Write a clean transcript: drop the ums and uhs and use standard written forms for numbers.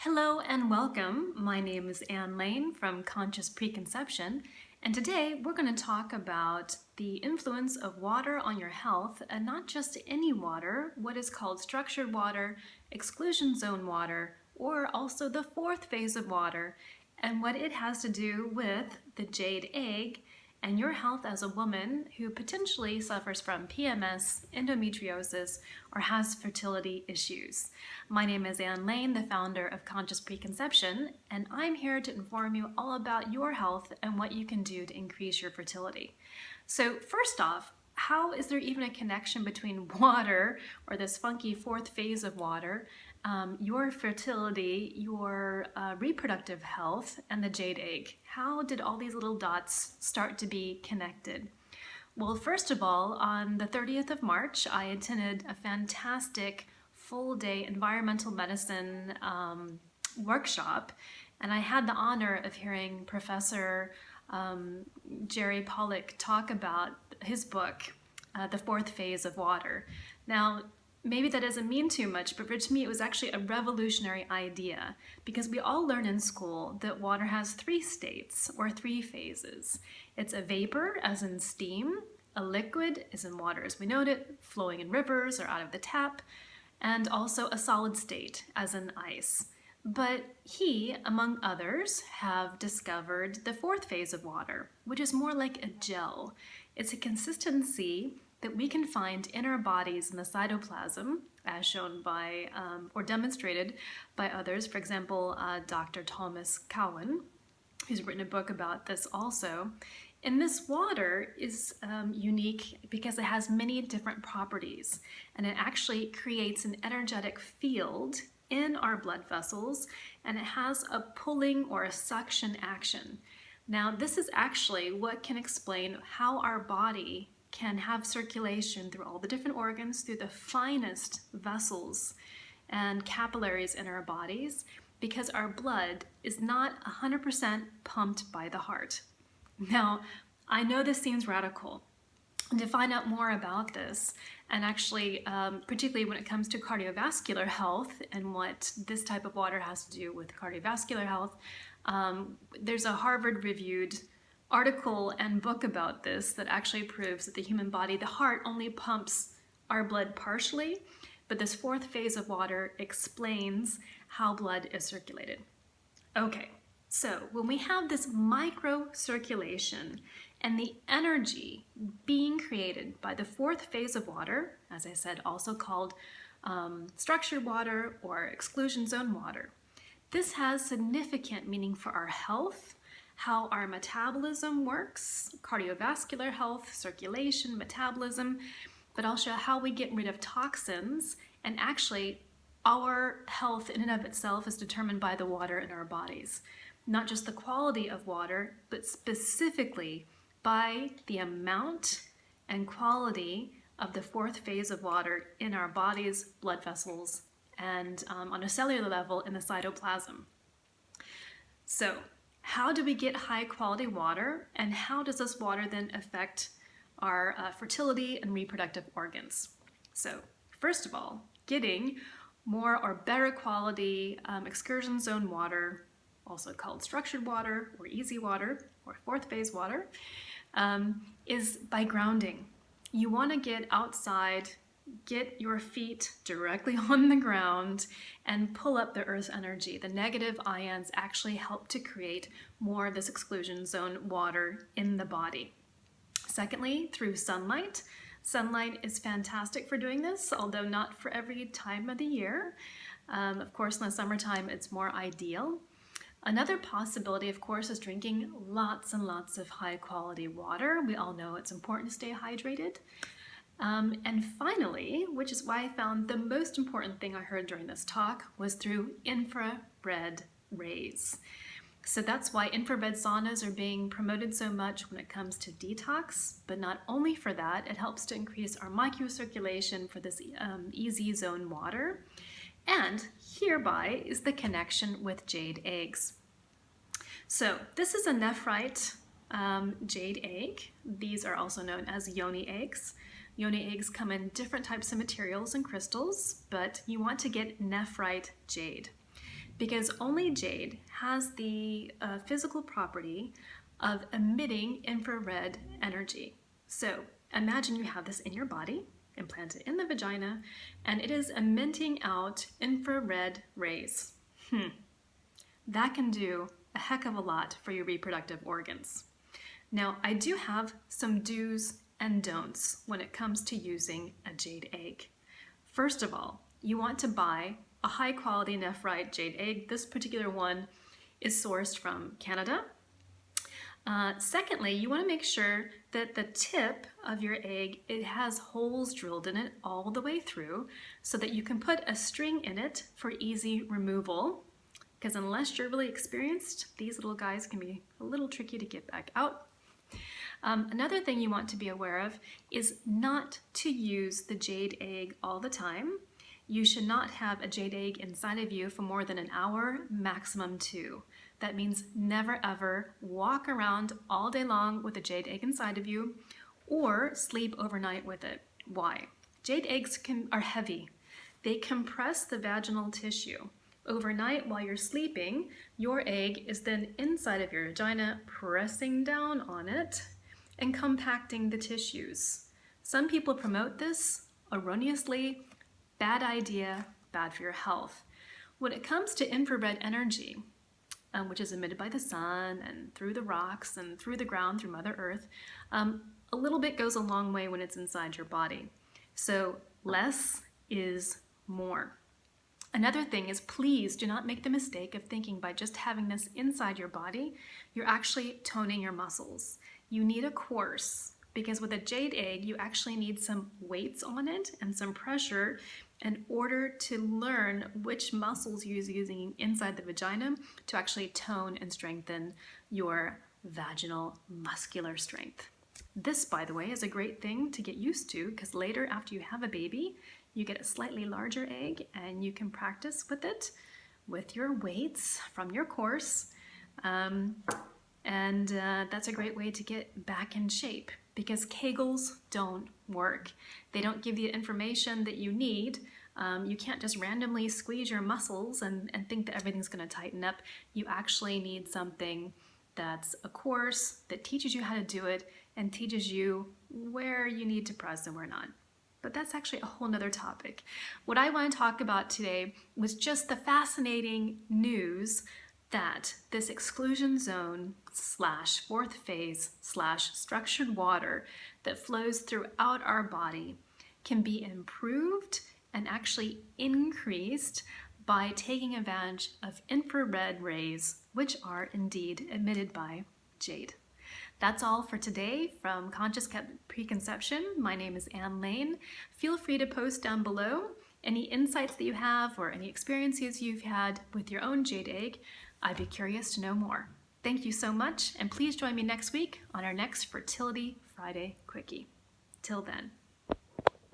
Hello and welcome. My name is Anne Lane from Conscious Preconception, and today we're going to talk about the influence of water on your health, and not just any water, what is called structured water, exclusion zone water, or also the fourth phase of water, and what it has to do with the jade egg and your health as a woman who potentially suffers from PMS, endometriosis, or has fertility issues. My name is Anne Lane, the founder of Conscious Preconception, and I'm here to inform you all about your health and what you can do to increase your fertility. So first off, how is there even a connection between water, or this funky fourth phase of water, your fertility, your reproductive health, and the jade egg? How did all these little dots start to be connected? Well, first of all, on the 30th of March, I attended a fantastic full-day environmental medicine workshop, and I had the honor of hearing Professor Jerry Pollack talk about his book, The Fourth Phase of Water. Now, maybe that doesn't mean too much, but to me it was actually a revolutionary idea, because we all learn in school that water has three states, or three phases. It's a vapor, as in steam, a liquid, as in water as we know it, flowing in rivers or out of the tap, and also a solid state, as in ice. But he, among others, have discovered the fourth phase of water, which is more like a gel. It's a consistency that we can find in our bodies in the cytoplasm, as shown by, or demonstrated by others. For example, Dr. Thomas Cowan, who's written a book about this also. And this water is unique because it has many different properties, and it actually creates an energetic field in our blood vessels, and it has a pulling or a suction action. Now, this is actually what can explain how our body can have circulation through all the different organs, through the finest vessels and capillaries in our bodies, because our blood is not 100% pumped by the heart. Now, I know this seems radical, and to find out more about this, and actually, particularly when it comes to cardiovascular health and what this type of water has to do with cardiovascular health, there's a Harvard-reviewed article and book about this that actually proves that the human body, the heart, only pumps our blood partially, but this fourth phase of water explains how blood is circulated. Okay, so when we have this microcirculation and the energy being created by the fourth phase of water, as I said, also called structured water or exclusion zone water, this has significant meaning for our health, how our metabolism works, cardiovascular health, circulation, metabolism, but also how we get rid of toxins. And actually, our health in and of itself is determined by the water in our bodies. Not just the quality of water, but specifically by the amount and quality of the fourth phase of water in our bodies, blood vessels, and on a cellular level in the cytoplasm. So, how do we get high quality water, and how does this water then affect our fertility and reproductive organs? So first of all, getting more or better quality excursion zone water, also called structured water or easy water or fourth phase water, is by grounding. You want to get outside, get your feet directly on the ground, and pull up the earth's energy. The negative ions actually help to create more of this exclusion zone water in the body. Secondly, through sunlight. Sunlight is fantastic for doing this, although not for every time of the year. Of course, in the summertime, it's more ideal. Another possibility, of course, is drinking lots and lots of high quality water. We all know it's important to stay hydrated. And finally, which is why I found the most important thing I heard during this talk, was through infrared rays. So that's why infrared saunas are being promoted so much when it comes to detox, but not only for that, it helps to increase our microcirculation for this easy zone water. And hereby is the connection with jade eggs. So this is a nephrite jade egg. These are also known as Yoni eggs. Yoni eggs come in different types of materials and crystals, but you want to get nephrite jade. because only jade has the physical property of emitting infrared energy. So imagine you have this in your body, implanted in the vagina, and it is emitting out infrared rays. That can do a heck of a lot for your reproductive organs. Now, I do have some do's and don'ts when it comes to using a jade egg. First of all, you want to buy a high quality nephrite jade egg. This particular one is sourced from Canada. Secondly, you want to make sure that the tip of your egg, it has holes drilled in it all the way through so that you can put a string in it for easy removal. Because unless you're really experienced, these little guys can be a little tricky to get back out. Another thing you want to be aware of is not to use the jade egg all the time. You should not have a jade egg inside of you for more than an hour, maximum 2. That means never ever walk around all day long with a jade egg inside of you or sleep overnight with it. Why? Jade eggs are heavy. They compress the vaginal tissue. Overnight, while you're sleeping, your egg is then inside of your vagina, pressing down on it and compacting the tissues. Some people promote this erroneously. Bad idea, bad for your health. When it comes to infrared energy, which is emitted by the sun and through the rocks and through the ground, through Mother Earth, a little bit goes a long way when it's inside your body. So less is more. Another thing is, please do not make the mistake of thinking by just having this inside your body, you're actually toning your muscles. You need a course, because with a jade egg, you actually need some weights on it and some pressure in order to learn which muscles you're using inside the vagina to actually tone and strengthen your vaginal muscular strength. This, by the way, is a great thing to get used to, because later after you have a baby, you get a slightly larger egg and you can practice with it with your weights from your course. That's a great way to get back in shape, because Kegels don't work. They don't give you the information that you need. You can't just randomly squeeze your muscles and think that everything's going to tighten up. You actually need something that's a course that teaches you how to do it and teaches you where you need to press and where not. But that's actually a whole nother topic. What I want to talk about today was just the fascinating news that this exclusion zone / fourth phase / structured water that flows throughout our body can be improved and actually increased by taking advantage of infrared rays, which are indeed emitted by jade. That's all for today from Conscious Preconception. My name is Ann Lane. Feel free to post down below any insights that you have or any experiences you've had with your own jade egg. I'd be curious to know more. Thank you so much, and please join me next week on our next Fertility Friday Quickie. Till then.